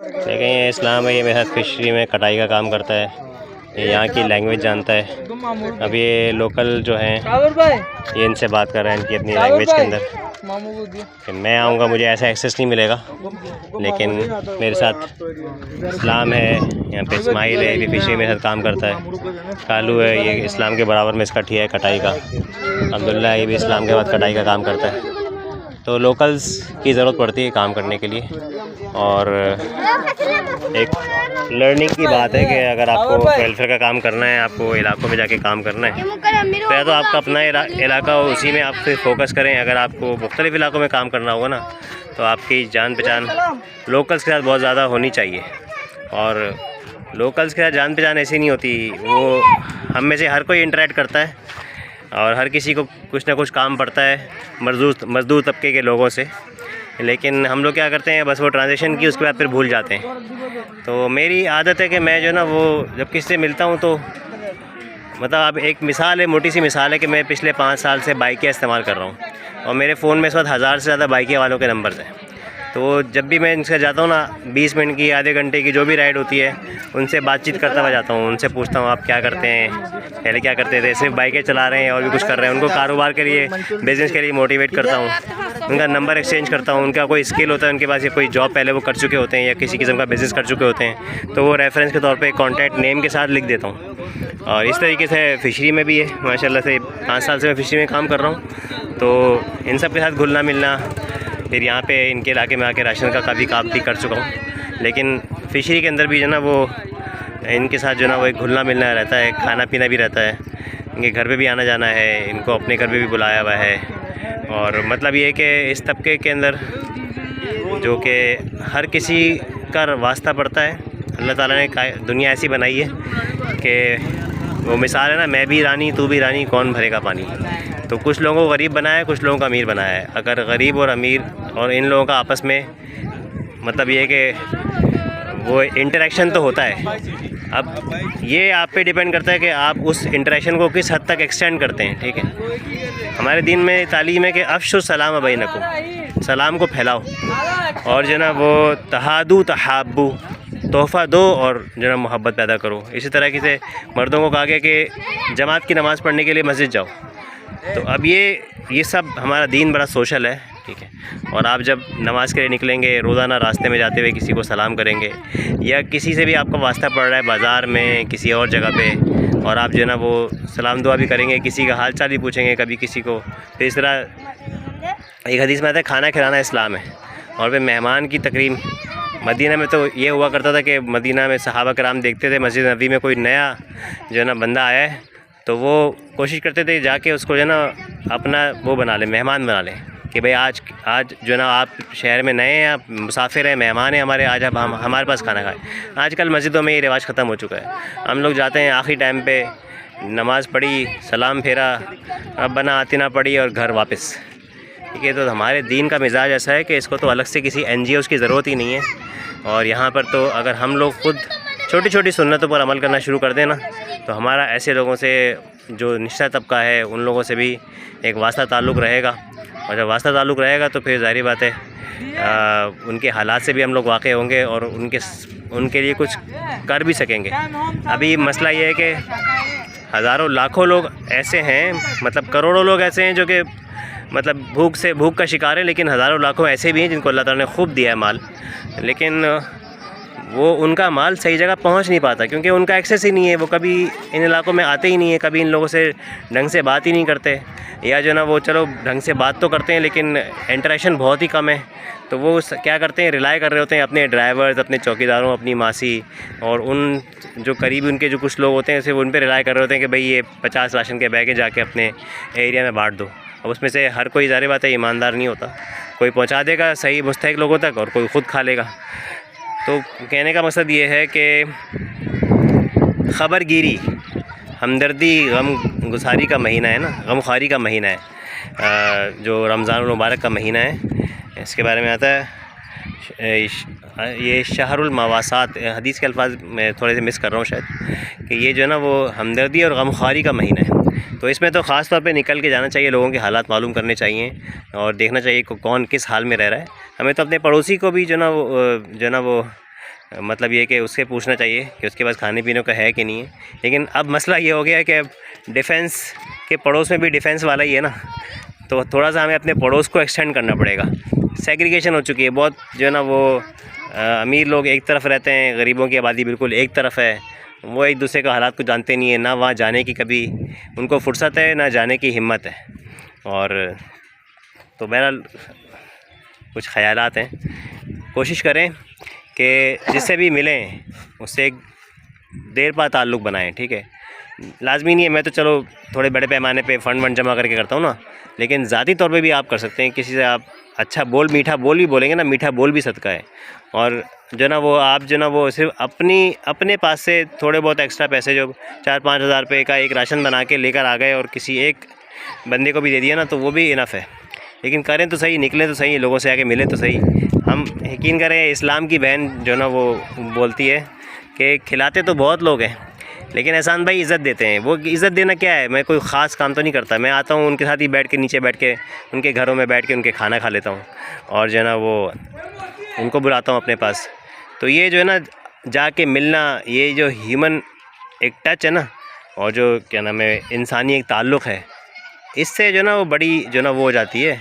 देखें ये इस्लाम है, ये मेरे साथ फिशरी में कटाई का काम करता है, ये यहाँ की लैंग्वेज जानता है। अब ये लोकल जो हैं ये इनसे बात कर रहे हैं इनकी अपनी लैंग्वेज के अंदर कि मैं आऊँगा मुझे ऐसा एक्सेस नहीं मिलेगा, लेकिन मेरे साथ इस्लाम है, यहाँ पे इस्माइल है, ये भी फिशरी मेरे साथ काम करता है। कालू है, ये इस्लाम के बराबर में इसका ठिया है कटाई का। अब्दुल्ला ये भी इस्लाम के बाद कटाई का काम करता है। तो लोकल्स की ज़रूरत पड़ती है काम करने के लिए, और एक लर्निंग की बात है कि अगर आपको वेलफेयर का काम करना है, आपको इलाकों में जाके काम करना है, तो या तो आपका अपना इलाका हो, उसी में आप फिर फोकस करें। अगर आपको मुख्तलिफ़ इलाकों में काम करना होगा ना, तो आपकी जान पहचान लोकल्स के साथ बहुत ज़्यादा होनी चाहिए। और लोकल्स के साथ जान पहचान ऐसी नहीं होती, वो हम में से हर कोई इंटरेक्ट करता है और हर किसी को कुछ ना कुछ काम पड़ता है मज़दूर तबके के लोगों से, लेकिन हम लोग क्या करते हैं, बस वो ट्रांजेक्शन की उसके बाद फिर भूल जाते हैं। तो मेरी आदत है कि मैं जो ना वो जब किसी से मिलता हूँ तो मतलब अब एक मिसाल है, मोटी सी मिसाल है कि मैं पिछले 5 साल से बाइकियाँ इस्तेमाल कर रहा हूँ और मेरे फ़ोन में इस वक्त 1000 से ज़्यादा बाइकियाँ वालों के नंबर हैं। तो जब भी मैं इनसे जाता हूँ ना, 20 मिनट की आधे घंटे की जो भी राइड होती है, उनसे बातचीत करता हुआ जाता हूँ। उनसे पूछता हूँ आप क्या करते हैं, पहले क्या करते थे, सिर्फ बाइकें चला रहे हैं और भी कुछ कर रहे हैं। उनको कारोबार के लिए, बिज़नेस के लिए मोटिवेट करता हूँ, उनका नंबर एक्सचेंज करता हूँ। उनका कोई स्किल होता है उनके पास, या कोई जॉब पहले वो कर चुके होते हैं या किसी किस्म का बिज़नेस कर चुके होते हैं, तो वो रेफरेंस के तौर पे कॉन्टैक्ट नेम के साथ लिख देता हूँ। और इस तरीके से फ़िशरी में भी है, माशाल्लाह से 5 साल से मैं फ़िशरी में काम कर रहा हूँ। तो इन सब के साथ घुलना मिलना, फिर यहाँ पे इनके इलाके में आके राशन का काफ़ी काम भी कर चुका हूँ, लेकिन फ़िशरी के अंदर भी जो ना वो इनके साथ जो ना वो एक घुलना मिलना रहता है, खाना पीना भी रहता है। इनके घर पे भी आना जाना है, इनको अपने घर पे भी बुलाया हुआ है। और मतलब ये कि इस तबके के अंदर जो कि हर किसी का वास्ता पड़ता है, अल्लाह ताला ने दुनिया ऐसी बनाई है कि वो मिसाल है ना, मैं भी रानी तू भी रानी, कौन भरेगा पानी। तो कुछ लोगों को गरीब बनाया है, कुछ लोगों को अमीर बनाया है। अगर गरीब और अमीर और इन लोगों का आपस में मतलब ये कि वो इंटरेक्शन तो होता है, अब ये आप पे डिपेंड करता है कि आप उस इंटरेक्शन को किस हद तक एक्सटेंड करते हैं। ठीक है, हमारे दीन में तालीम है कि अफ़शु सलाम बैनकुम, सलाम को फैलाओ, और जो ना वो तहादू तहाब्बू, तोहफ़ा दो और जो ना मोहब्बत पैदा करो। इसी तरह से मर्दों को कहा गया कि जमात की नमाज़ पढ़ने के लिए मस्जिद जाओ। तो अब ये सब हमारा दीन बड़ा सोशल है। ठीक है, और आप जब नमाज़ के लिए निकलेंगे, रोज़ाना रास्ते में जाते हुए किसी को सलाम करेंगे, या किसी से भी आपका वास्ता पड़ रहा है बाज़ार में किसी और जगह पे, और आप जो है ना वो सलाम दुआ भी करेंगे, किसी का हाल चाल भी पूछेंगे कभी किसी को। तो इस तरह एक हदीस में आता है खाना खिलाना इस्लाम है। और फिर मेहमान की तकरीम, मदीना में तो ये हुआ करता था कि मदीना में सहाबा कराम देखते थे मस्जिद नबी में कोई नया जो है ना बंदा आया है, तो वो कोशिश करते थे जाके उसको जो है ना अपना वो बना लें, मेहमान बना लें कि भाई आज जो है ना आप शहर में नए हैं, आप मुसाफिर हैं, मेहमान हैं हमारे, आज आप हमारे पास खाना खाएं। आजकल मस्जिदों में ये रिवाज ख़त्म हो चुका है। हम लोग जाते हैं आखिरी टाइम पे, नमाज़ पढ़ी, सलाम फेरा, अब बना आतिना पढ़ी और घर वापस। ठीक है, तो हमारे दीन का मिजाज ऐसा है कि इसको तो अलग से किसी NGOs की ज़रूरत ही नहीं है। और यहाँ पर तो अगर हम लोग खुद छोटी छोटी सुन्नतों पर अमल करना शुरू कर दें ना, तो हमारा ऐसे लोगों से जो निचला तबका है उन लोगों से भी एक वास्ता ताल्लुक़ रहेगा, और जब वास्ता ताल्लुक़ रहेगा तो फिर ज़ाहिर बात है उनके हालात से भी हम लोग वाक़ई होंगे और उनके लिए कुछ कर भी सकेंगे। अभी मसला ये है कि हज़ारों लाखों लोग ऐसे हैं, मतलब करोड़ों लोग ऐसे हैं जो कि मतलब भूख का शिकार है, लेकिन हज़ारों लाखों ऐसे भी हैं जिनको अल्लाह ताला ने खूब दिया है माल, लेकिन वो उनका माल सही जगह पहुंच नहीं पाता क्योंकि उनका एक्सेस ही नहीं है। वो कभी इन इलाकों में आते ही नहीं है, कभी इन लोगों से ढंग से बात ही नहीं करते, या जो ना वो चलो ढंग से बात तो करते हैं लेकिन इंटरेक्शन बहुत ही कम है। तो वो क्या करते हैं, रिलाई कर रहे होते हैं अपने ड्राइवर्स, अपने चौकीदारों, अपनी मासी और उन जो करीबी उनके जो कुछ लोग होते हैं सिर्फ उन पर रिलाई कर रहे होते हैं कि भाई ये 50 राशन के बैग जाके अपने एरिया में बांट दो। अब उसमें से हर कोई ज़ाहिर बात है ईमानदार नहीं होता, कोई पहुंचा देगा सही मुस्तहिक लोगों तक और कोई ख़ुद खा लेगा। तो कहने का मकसद ये है कि ख़बरगिरी, हमदर्दी, गम गुसारी का महीना है ना, गमख्वारी का महीना है, जो रमज़ान मुबारक का महीना है। इसके बारे में आता है ये शहरुल मवासात, हदीस के अल्फाज मैं थोड़े से मिस कर रहा हूँ शायद, कि ये जो है ना वो हमदर्दी और गमख्वारी का महीना है। तो इसमें तो ख़ास तौर पे निकल के जाना चाहिए, लोगों के हालात मालूम करने चाहिए और देखना चाहिए कौन किस हाल में रह रहा है। हमें तो अपने पड़ोसी को भी जो ना वो मतलब ये कि उससे पूछना चाहिए कि उसके पास खाने पीने का है कि नहीं है। लेकिन अब मसला ये हो गया है कि अब डिफेंस के पड़ोस में भी डिफेंस वाला ही है ना, तो थोड़ा सा हमें अपने पड़ोस को एक्सटेंड करना पड़ेगा। सेग्रीगेशन हो चुकी है बहुत, जो है ना वो अमीर लोग एक तरफ रहते हैं, गरीबों की आबादी बिल्कुल एक तरफ है। वो एक दूसरे का हालात को जानते नहीं है, ना वहाँ जाने की कभी उनको फुर्सत है, ना जाने की हिम्मत है। और तो बहरहाल कुछ ख़यालात हैं, कोशिश करें कि जिससे भी मिलें उससे एक देर पा ताल्लुक़ बनाएं, ठीक है। लाजमी नहीं है, मैं तो चलो थोड़े बड़े पैमाने पे फ़ंड वंड जमा करके करता हूँ ना, लेकिन ज़ाती तौर पे भी आप कर सकते हैं। किसी से आप अच्छा बोल, मीठा बोल भी बोलेंगे ना, मीठा बोल भी सदका है। और जो ना वो आप जो ना वो सिर्फ अपने पास से थोड़े बहुत एक्स्ट्रा पैसे जो 4-5 हज़ार रुपये का एक राशन बना के लेकर आ गए और किसी एक बंदे को भी दे दिया ना, तो वो भी इनफ है। लेकिन करें तो सही, निकलें तो सही, लोगों से आके मिले तो सही। हम यकीन करें, इस्लाम की बहन जो ना वो बोलती है कि खिलाते तो बहुत लोग हैं, लेकिन एहसान भाई इज़्ज़त देते हैं। वो इज़्ज़त देना क्या है, मैं कोई ख़ास काम तो नहीं करता, मैं आता हूँ उनके साथ ही बैठ के, नीचे बैठ के उनके घरों में बैठ के उनके खाना खा लेता हूँ और जो है ना वो उनको बुलाता हूँ अपने पास। तो ये जो है ना जाके मिलना, ये जो ह्यूमन एक टच है ना, और जो क्या नाम है इंसानी एक ताल्लुक़ है, इससे जो ना वो बड़ी जो ना वो हो जाती है,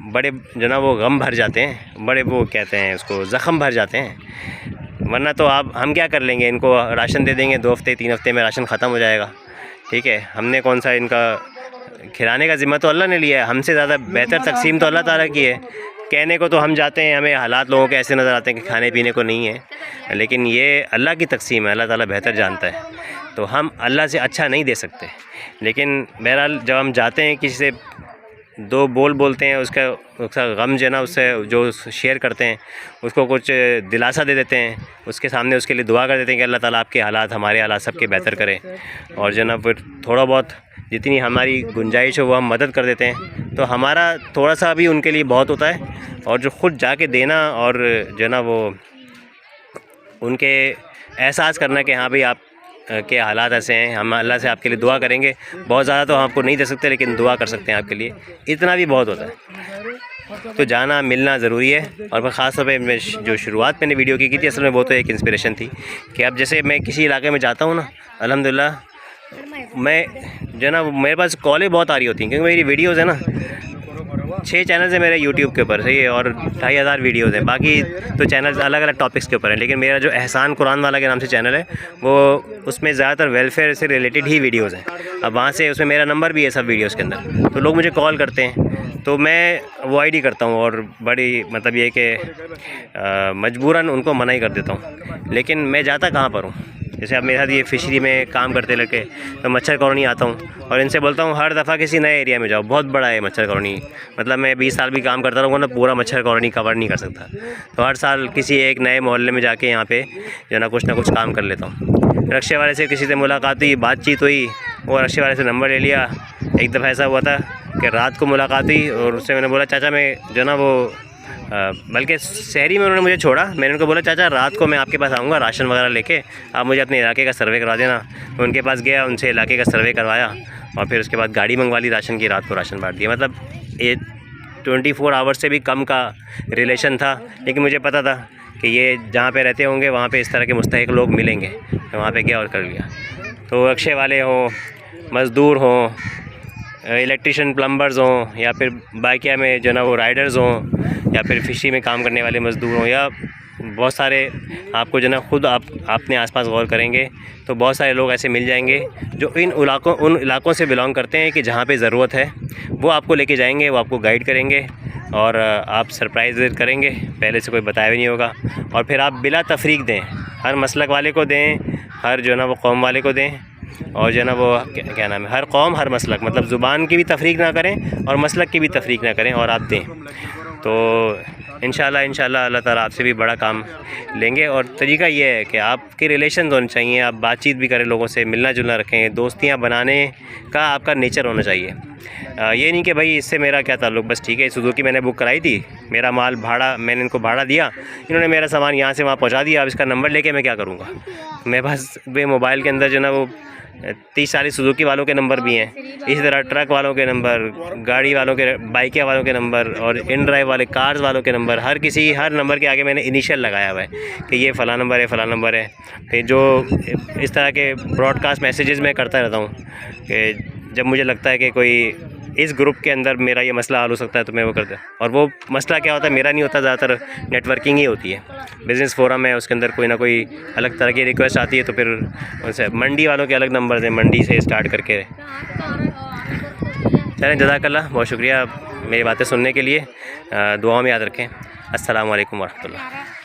बड़े जो ना वो गम भर जाते हैं, बड़े वो कहते हैं उसको ज़ख़म भर जाते हैं। वरना तो हम क्या कर लेंगे, इनको राशन दे देंगे, 2 हफ़्ते 3 हफ़्ते में राशन ख़त्म हो जाएगा, ठीक है। हमने कौन सा इनका खिलाने का ज़िम्मा तो अल्लाह ने लिया है, हमसे ज़्यादा बेहतर तकसीम तो अल्लाह ताला की है। कहने को तो हम जाते हैं, हमें हालात लोगों के ऐसे नज़र आते हैं कि खाने पीने को नहीं है, लेकिन ये अल्लाह की तकसीम है, अल्लाह ताला बेहतर जानता है। तो हम अल्लाह से अच्छा नहीं दे सकते। लेकिन बहरहाल जब हम जाते हैं किसी से 2 बोल बोलते हैं, उसका गम जो है ना उससे जो शेयर करते हैं, उसको कुछ दिलासा दे देते हैं, उसके सामने उसके लिए दुआ कर देते हैं कि अल्लाह ताला आपके हालात, हमारे हालात सबके बेहतर करे। और जो है ना फिर थोड़ा बहुत जितनी हमारी गुंजाइश हो वो हम मदद कर देते हैं, तो हमारा थोड़ा सा भी उनके लिए बहुत होता है। और जो ख़ुद जाके देना और जो है ना वो उनके एहसास करना कि हाँ भाई आप के हालात ऐसे हैं, हम अल्लाह से आपके लिए दुआ करेंगे। बहुत ज़्यादा तो हम आपको नहीं दे सकते, लेकिन दुआ कर सकते हैं आपके लिए, इतना भी बहुत होता है। तो जाना मिलना ज़रूरी है। और मैं ख़ास तौर पे मैं जो शुरुआत मैंने वीडियो की थी, असल में वो तो एक इंस्पिरेशन थी कि अब जैसे मैं किसी इलाके में जाता हूँ ना, अल्हम्दुलिल्लाह मैं जो ना मेरे पास कॉलें बहुत आ रही होती हैं, क्योंकि मेरी वीडियोज़ है ना 6 चैनल्स हैं मेरे यूट्यूब के ऊपर, सही है, और 2500 वीडियोज़ हैं। बाकी तो चैनल्स अलग अलग टॉपिक्स के ऊपर हैं, लेकिन मेरा जो एहसान कुरान वाला के नाम से चैनल है, वो उसमें ज़्यादातर वेलफेयर से रिलेटेड ही वीडियोज़ हैं। अब वहाँ से उसमें मेरा नंबर भी है सब वीडियोज़ के अंदर, तो लोग मुझे कॉल करते हैं, तो मैं अवॉइड ही करता हूँ। और बड़ी मतलब ये कि मजबूरन उनको मना ही कर देता हूँ। लेकिन मैं जाता कहाँ पर हूँ, जैसे अब मेरे साथ ये फ़िशरी में काम करते लड़के, तो मच्छर कॉलोनी आता हूँ और इनसे बोलता हूँ हर दफ़ा किसी नए एरिया में जाओ, बहुत बड़ा है मच्छर कॉलोनी, मतलब मैं 20 साल भी काम करता रहूँगा ना, पूरा मच्छर कॉलोनी कवर नहीं कर सकता। तो हर साल किसी एक नए मोहल्ले में जाके यहाँ पे जो ना कुछ काम कर लेता हूँ। रक्शे वाले से किसी से मुलाकात हुई, बातचीत हुई, वो रक्शे वाले से नंबर ले लिया। एक दफ़ा ऐसा हुआ था कि रात को मुलाकात हुई और उससे मैंने बोला चाचा मैं जो ना वो बल्कि शहरी में उन्होंने मुझे छोड़ा, मैंने उनको बोला चाचा रात को मैं आपके पास आऊँगा राशन वगैरह लेके, आप मुझे अपने इलाके का सर्वे करवा देना। तो उनके पास गया, उनसे इलाके का सर्वे करवाया और फिर उसके बाद गाड़ी मंगवा ली राशन की, रात को राशन बांट दिया। मतलब ये 24 आवर्स से भी कम का रिलेशन था, लेकिन मुझे पता था कि ये जहाँ पे रहते होंगे वहाँ पे इस तरह के मुस्तहिक लोग मिलेंगे, तो वहाँ पे गया और कर लिया। तो रक्शे वाले हों, मज़दूर हों, इलेक्ट्रिशियन प्लम्बर्स हों, या फिर बाइकिया में जो ना वो राइडर्स हों, या फिर फिशरी में काम करने वाले मज़दूर हों, या बहुत सारे आपको जो ना खुद आप अपने आसपास गौर करेंगे तो बहुत सारे लोग ऐसे मिल जाएंगे जो उन इलाकों से बिलोंग करते हैं कि जहाँ पे ज़रूरत है वो आपको लेके जाएंगे, वो आपको गाइड करेंगे और आप सरप्राइज़ करेंगे, पहले से कोई बताया भी नहीं होगा। और फिर आप बिला तफरीक दें, हर मसलक वाले को दें, हर जो ना वो कौम वाले को दें, और जो है ना वो क्या नाम है, हर कौम हर मसलक, मतलब ज़ुबान की भी तफरीक ना करें और मसलक की भी तफरीक ना करें, और आप दें। तो इंशाल्लाह अल्लाह ताला आपसे भी बड़ा काम लेंगे। और तरीका ये है कि आपके रिलेशन होने चाहिए, आप बातचीत भी करें लोगों से, मिलना जुलना रखें, दोस्तियाँ बनाने का आपका नेचर होना चाहिए। ये नहीं कि भाई इससे मेरा क्या ताल्लुक, बस ठीक है सुजुकी मैंने बुक कराई थी, मेरा माल भाड़ा मैंने इनको भाड़ा दिया, इन्होंने मेरा सामान यहाँ से वहाँ पहुँचा दिया। अब इसका नंबर लेके मैं क्या करूँगा? मेरे पास वे मोबाइल के अंदर जो ना वो 30-40 सुजुकी वालों के नंबर भी हैं, इसी तरह ट्रक वालों के नंबर, गाड़ी वालों के, बाइक वालों के नंबर और इन ड्राइव वाले कार्स वालों के नंबर, हर नंबर के आगे मैंने इनिशियल लगाया हुआ है कि ये फ़लाँ नंबर है, फ़लाँ नंबर है। फिर जो इस तरह के ब्रॉडकास्ट मैसेजेस मैं करता रहता हूँ कि जब मुझे लगता है कि कोई इस ग्रुप के अंदर मेरा ये मसला हल हो सकता है तो मैं वो करता हूँ। और वो मसला क्या होता है, मेरा नहीं होता, ज़्यादातर नेटवर्किंग ही होती है। बिज़नेस फोरम है, उसके अंदर कोई ना कोई अलग तरह की रिक्वेस्ट आती है तो फिर उनसे, मंडी वालों के अलग नंबर हैं, मंडी से स्टार्ट करके। चलें, जज़ाकल्लाह, बहुत शुक्रिया मेरी बातें सुनने के लिए। दुआओं में याद रखें। अस्सलाम वालेकुम वरहमतुल्लाह।